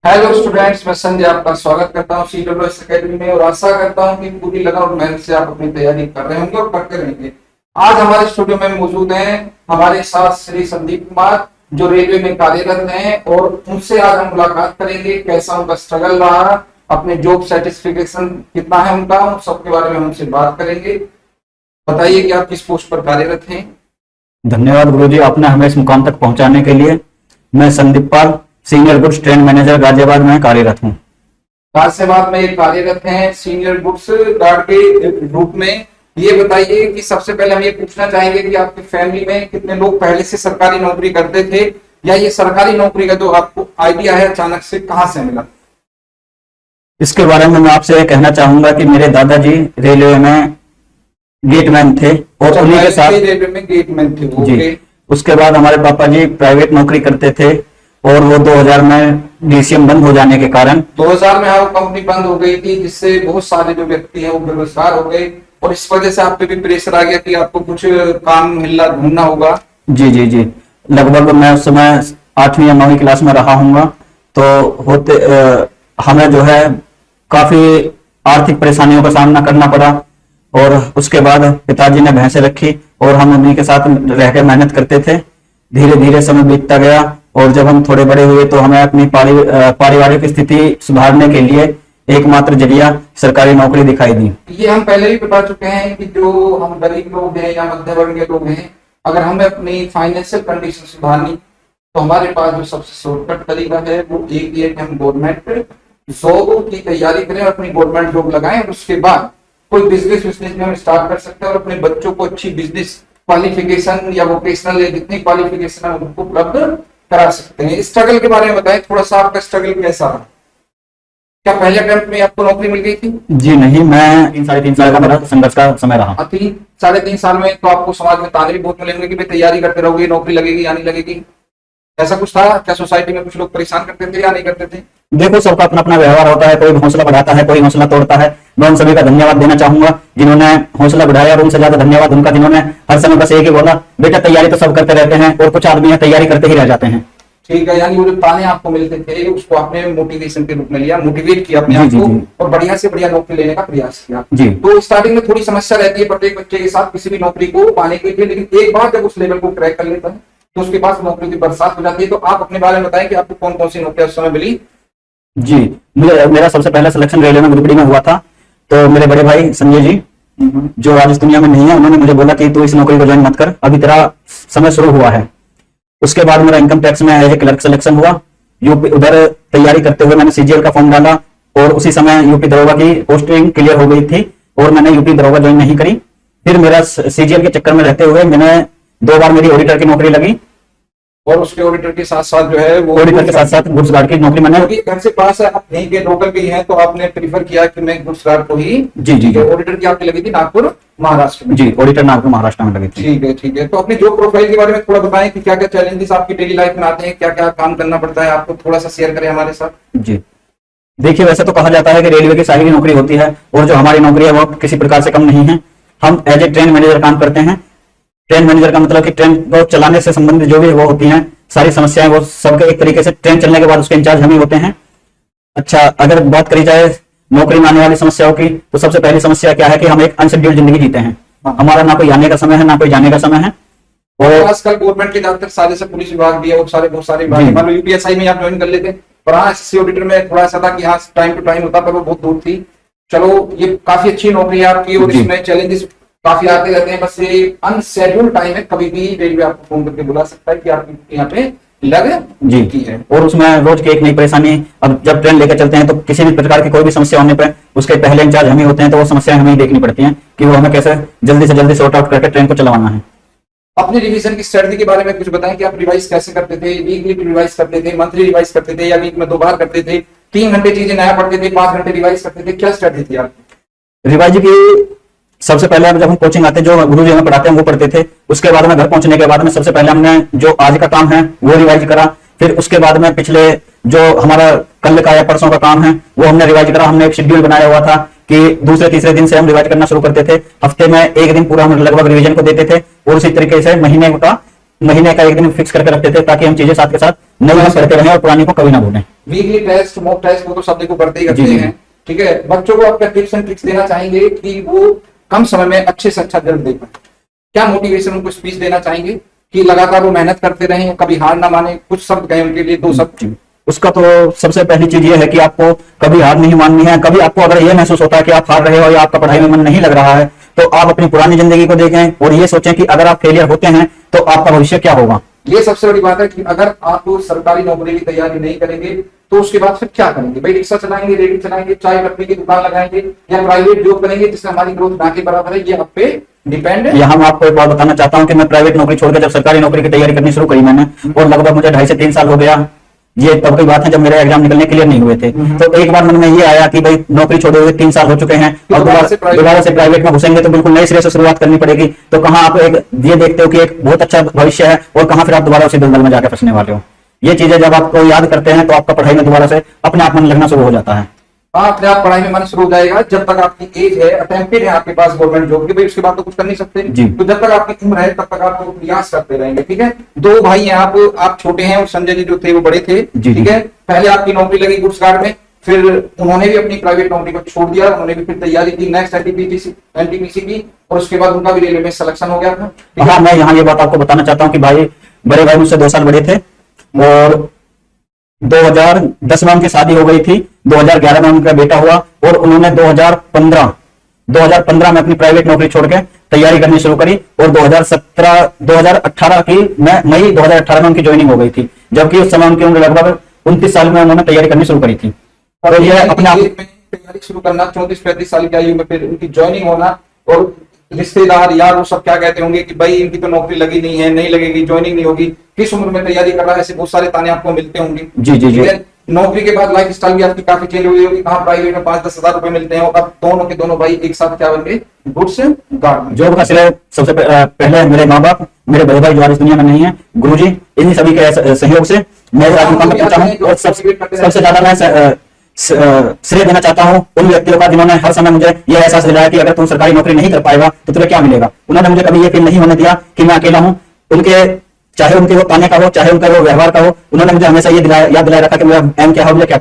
Hello students, मैं संजय आपका स्वागत करता हूं CWS एकेडमी में और आशा करता हूं कि पूरी लगन और मेहनत से आप अपनी तैयारी कर रहे होंगे और करते रहेंगे। आज हमारे स्टूडियो में मौजूद हैं हमारे साथ श्री संदीप कुमार, जो रेलवे में कार्यरत हैं, और उनसे आज हम मुलाकात करेंगे। कैसा उनका स्ट्रगल रहा, अपने जॉब सेटिस्फिकेशन कितना है उनका, उन सबके बारे में हमसे बात करेंगे। बताइए कि आप किस पोस्ट पर कार्यरत हैं। धन्यवाद गुरुजी, आपने हमें इस मुकाम तक पहुंचाने के लिए। मैं Sandeep Pal, senior goods train manager Ghaziabad में कार्यरत हूं। गाजियाबाद में कार्यरत हैं सीनियर गुड्स गार्ड के रूप में। ये बताइए कि सबसे पहले हम ये पूछना चाहेंगे कि आपकी फैमिली में कितने लोग पहले से सरकारी नौकरी करते थे, या ये सरकारी नौकरी का जो आपको आइडिया है अचानक से कहां से मिला। इसके बारे में मैं आपसे कहना चाहूंगा कि मेरे दादाजी रेलवे में गेटमैन थे और उन्हीं के साथ रेलवे में गेटमैन थे वो। जी। उसके बाद हमारे पापा जी प्राइवेट नौकरी करते थे और वो 2000 में डीसीएम बंद हो जाने के कारण 2000 में वो कंपनी बंद हो गई थी, जिससे बहुत सारे जो व्यक्ति हैं वो बेरोजगार हो गए, और इस वजह से आप पे भी प्रेशर आ गया कि आपको कुछ काम मिलना ढूंढना होगा। जी जी जी, लगभग मैं उस समय 8वीं या 9वीं क्लास में रहा हूँगा। तो हमें जो है काफी आर्थिक परेशानियों का सामना करना पड़ा, और उसके बाद पिताजी ने भैंसें रखी और हम उन्हीं के साथ रहकर मेहनत करते थे। धीरे धीरे समय बीतता गया और जब हम थोड़े बड़े हुए तो हमें अपनी पारिवारिक स्थिति सुधारने के लिए एकमात्र जरिया सरकारी नौकरी दिखाई दी। ये हम पहले भी बता चुके हैं कि जो हम गरीब लोग हैं या मध्य वर्गीय लोग हैं, अगर हमें अपनी फाइनेंशियल कंडीशन सुधारनी तो हमारे पास जो सबसे शॉर्टकट तरीका है वो एक ही है कि हम गवर्नमेंट जॉब की तैयारी करें और अपनी गवर्नमेंट जॉब लगाएं, और उसके बाद कोई बिजनेस में हम स्टार्ट कर सकते हैं और अपने बच्चों को अच्छी बिजनेस क्वालिफिकेशन या वोकेशनल या जितनी क्वालिफिकेशन है उनको उपलब्ध करा सकते हैं। स्ट्रगल के बारे में बताएं थोड़ा सा, आपका स्ट्रगल कैसा रहा। क्या पहले अटेम्प्ट में आपको नौकरी मिल गई थी? जी नहीं, मैं 3-3.5 साल का मेरा संघर्ष का समय रहा। 3-3.5 साल में तो आपको समाज में ताने भी बहुत मिलेंगे कि भाई तैयारी करते रहोगे, नौकरी लगेगी या नहीं लगेगी। ऐसा कुछ था क्या? सोसाइटी में कुछ लोग परेशान करते थे या नहीं करते थे? देखो, सबका अपना अपना व्यवहार होता है, कोई हौसला बढ़ाता है, कोई हौसला तोड़ता है। मैं उन सभी का धन्यवाद देना चाहूंगा जिन्होंने हौसला बढ़ाया, और उनसे ज्यादा धन्यवाद उनका जिन्होंने हर समय बस एक ही बोला, बेटा तैयारी तो सब करते रहते हैं और कुछ आदमी है तैयारी करते ही रह जाते हैं। ठीक है, यानी वो जो ताने आपको मिलते थे उसको आपने मोटिवेशन के रूप में लिया, मोटिवेट किया अपने आप को और बढ़िया से बढ़िया नौकरी लेने का प्रयास किया। जी। तो स्टार्टिंग में थोड़ी समस्या रहती है प्रत्येक बच्चे के साथ किसी भी नौकरी को पाने के लिए, लेकिन एक बार जब उस लेवल को क्रैक कर लेता है तो उसके पास नौकरी की बरसात हो जाती है। तो आप अपने बारे में बताएं कि आपको कौन कौन सी नौकरी उस समय मिली। जी, मेरा सबसे पहला सिलेक्शन रेलवे में ग्रुप डी में हुआ था। तो मेरे बड़े भाई संजय जी, जो आज इस दुनिया में नहीं है, उन्होंने मुझे बोला कि तू इस नौकरी को ज्वाइन मत कर, अभी तेरा समय शुरू हुआ है। उसके बाद मेरा इनकम टैक्स में एज ए क्लर्क सिलेक्शन हुआ। यूपी उधर तैयारी करते हुए मैंने सीजीएल का फॉर्म डाला और उसी समय यूपी दरोगा की पोस्टिंग क्लियर हो गई थी और मैंने यूपी दरोगा ज्वाइन नहीं करी। फिर मेरा सीजीएल के चक्कर में रहते हुए मैंने 2 बार मेरी ऑडिटर की नौकरी लगी, और उसके ऑडिटर के साथ साथ जो है वो ऑडिटर के साथ साथ गुड्स गार्ड की नौकरी मैंने, घर से पास है, आप यहीं के लोकल भी हैं, तो आपने प्रीफर किया कि मैं गुड्स गार्ड को ही। जी जी जी, ऑडिटर की आपकी लगी थी नागपुर महाराष्ट्र में। जी, ऑडिटर नागपुर महाराष्ट्र में लगी थी। ठीक है ठीक है, तो अपनी जॉब प्रोफाइल के बारे में थोड़ा बताएं कि क्या क्या चैलेंजेस आपकी डेली लाइफ में आते हैं, क्या क्या काम करना पड़ता है आपको, थोड़ा सा शेयर करें हमारे साथ। जी देखिए, वैसे तो कहा जाता है कि रेलवे की सारी की नौकरी होती है और जो हमारी नौकरी है वो किसी प्रकार से कम नहीं है। हम एज ए ट्रेन मैनेजर काम करते हैं। ट्रेन मैनेजर का मतलब कि ट्रेन को चलाने से संबंधित जो भी वो होती हैं सारी समस्याएं, वो सबके एक तरीके से ट्रेन चलने के बाद उसके इंचार्ज हम ही होते हैं। अच्छा, अगर बात करी जाए नौकरी में आने वाली समस्याओं की, तो सबसे पहली समस्या क्या है कि हम एक अनशेड्यूल्ड जिंदगी जीते हैं। हमारा ना कोई आने का समय है ना कोई जाने का समय है। और आजकल गवर्नमेंट के ज्यादातर सारे से पुलिस विभाग भी है और बहुत सारे विभाग, मान लो यूपीएसआई में आप ज्वाइन कर लेते, पर हाँ एसएससी ऑडिटर में थोड़ा सा था कि हाँ टाइम टू टाइम होता, पर वो बहुत दूर थी। चलो, ये काफी अच्छी नौकरी है आपकी और इसमें चैलेंजेस काफी आते रहते हैं, बस ये अनशेड्यूल्ड टाइम है, कभी भी रेलवे आपको फोन करके बुला सकता है कि आप यहाँ पे लग जी की है। और उसमें रोज की एक नई परेशानी। अब जब ट्रेन लेकर चलते हैं तो किसी भी प्रकार की कोई भी समस्या होने पर उसके पहले इंचार्ज हम ही होते हैं, तो वो समस्याएं हमें ही देखनी पड़ती हैं कि वो हमें कैसे जल्दी से जल्दी सॉर्ट आउट करके ट्रेन को चलवाना है। अपनी रिवीजन की स्ट्रेटजी के बारे में कुछ बताएं कि आप रिवाइज कैसे करते थे, वीकली रिवाइज करते थे, मंथली रिवाइज करते थे, या वीक में 2 बार करते थे, 3 घंटे चीजें नया पढ़ते थे, 5 घंटे रिवाइज करते थे, क्या स्ट्रेटजी थी आपकी? रिवाइज की सबसे पहले जब हम कोचिंग आते, जो गुरुजी हमें पढ़ाते हैं वो पढ़ते थे। उसके बाद में घर पहुंचने के बाद में सबसे पहले हमने जो आज का काम है वो रिवाइज करा। फिर उसके बाद में पिछले जो हमारा कल का या परसों का काम है वो हमने रिवाइज करा। हमने एक शेड्यूल बनाया हुआ था कि दूसरे तीसरे दिन से हम रिवाइज करना शुरू करते थे। हफ्ते में एक दिन पूरा हम लगभग रिवीजन को देते थे और उसी तरीके से महीने का एक दिन फिक्स करके रखते थे ताकि हम चीजें साथ के साथ नई पढ़ते रहें और पुरानी को कभी ना भूलें। वीकली टेस्ट, मॉक टेस्ट वो तो सब देखो करते ही करते जी। हैं, ठीक है। बच्चों को आपका टिप्स एंड ट्रिक्स देना चाहेंगे कि वो कम समय में अच्छे से अच्छा रिजल्ट दे पाए। क्या मोटिवेशन उनको स्पीच देना चाहेंगे कि लगातार वो मेहनत करते रहें, कभी हार ना माने? कुछ शब्द कहें उनके लिए, 2 शब्द। उसका तो सबसे पहली चीज ये है कि आपको कभी हार नहीं माननी है। कभी आपको अगर ये महसूस होता है कि आप हार रहे हो या आपका पढ़ाई में मन नहीं लग रहा है, तो आप अपनी पुरानी जिंदगी को देखें और ये सोचें कि अगर आप फेलियर होते हैं तो आपका भविष्य क्या होगा। ये सबसे बड़ी बात है कि अगर आप सरकारी नौकरी की तैयारी नहीं करेंगे तो उसके बाद फिर क्या करेंगे? भाई रिक्शा चलाएंगे, रेडी चलाएंगे, चाय टपरी की दुकान लगाएंगे, या प्राइवेट जॉब करेंगे जिससे हमारी ग्रोथ ना के बराबर है? ये आप पे डिपेंड है। यहाँ मैं आपको एक बात बताना चाहता हूँ कि मैं प्राइवेट नौकरी छोड़कर जब सरकारी नौकरी की तैयारी करनी शुरू करी मैंने, और लगभग मुझे 2.5 से 3 साल हो गया। ये तब की बात है जब मेरे एग्जाम निकलने क्लियर नहीं हुए थे। तो एक बार मन में ये आया कि भाई नौकरी छोड़े हुए 3 साल हो चुके हैं और दोबारा से प्राइवेट में घुसेंगे तो बिल्कुल नए सिरे से शुरुआत करनी पड़ेगी। तो कहाँ आप एक ये देखते हो कि एक बहुत अच्छा भविष्य है और कहाँ फिर आप दोबारा उसी दलदल में जाकर फंसने वाले हो। ये चीजें जब आपको याद करते हैं तो आपका पढ़ाई में दोबारा से अपने आप मन लगना शुरू हो जाता है। अपने आप पढ़ाई में मन शुरू हो जाएगा जब तक आपकी एज है, अटेम्प्टेड है आपके पास गवर्नमेंट जॉब की, भाई उसके बाद तो कुछ कर नहीं सकते। जी। तो जब तक आपकी उम्र है तब तक आप प्रयास करते रहेंगे, ठीक है। 2 भाई हैं आप छोटे हैं और संजय जी जो थे वो बड़े थे, जी। ठीक है। पहले आपकी नौकरी लगी गुड्स गार्ड में, फिर उन्होंने भी अपनी प्राइवेट नौकरी को छोड़ दिया, उन्होंने भी फिर तैयारी की नेक्स्ट एनटीपीसी की, और उसके बाद उनका भी रेलवे में सिलेक्शन हो गया था, ठीक है। हाँ, मैं यहाँ ये बात आपको बताना चाहता हूँ कि भाई बड़े भाई मुझसे 2 साल बड़े थे और 2010 में उनकी शादी हो गई थी, 2011 में उनका बेटा हुआ और उन्होंने 2015 में अपनी प्राइवेट नौकरी छोड़ के तैयारी करनी शुरू करी और 2018 की मई 2018 में उनकी ज्वाइनिंग हो गई थी, जबकि उस समय उनकी उम्र लगभग 29 साल में उन्होंने तैयारी करनी शुरू करी थी। और ये अपने आप तैयारी शुरू करना 34-35 साल की आयु में, फिर उनकी ज्वाइनिंग होना, और रिश्तेदार यार वो सब क्या कहते होंगे कि भाई इनकी तो नौकरी लगी नहीं है, नहीं लगेगी, ज्वाइनिंग नहीं होगी, किस उम्र में तैयारी कर रहा है, ऐसे बहुत सारे ताने आपको मिलते होंगे। जी जी जी। नौकरी के बाद लाइफ स्टाइल भी आपकी काफी चेंज हुई होगी। कहाँ प्राइवेट में 5-10 हजार रुपए मिलते हैं, और अब दोनों के दोनों भाई एक साथ क्या बन गए? Goods guard. जॉब का श्रेय सबसे पहले मेरे माँ बाप, मेरे बड़े भाई जो आज इस दुनिया में नहीं है, गुरुजी, इन्हीं सभी के सहयोग से मैं आज मुकाम पर पहुंचा हूँ। और सबसे ज्यादा मैं श्रेय देना चाहता हूँ उन व्यक्तियों का जिन्होंने हर समय मुझे यह एहसास दिलाया कि अगर तुम सरकारी नौकरी नहीं कर पाएगा तो तुम्हें क्या मिलेगा। उन्होंने मुझे कभी ये फील नहीं होने दिया कि मैं अकेला हूँ। उनके चाहे उनके वो ताने का हो, चाहे उनका वो व्यवहार का हो, उन्होंने मुझे हमेशा ये याद दिलाया रखा कि मेरा एम क्या हो, मुझे क्या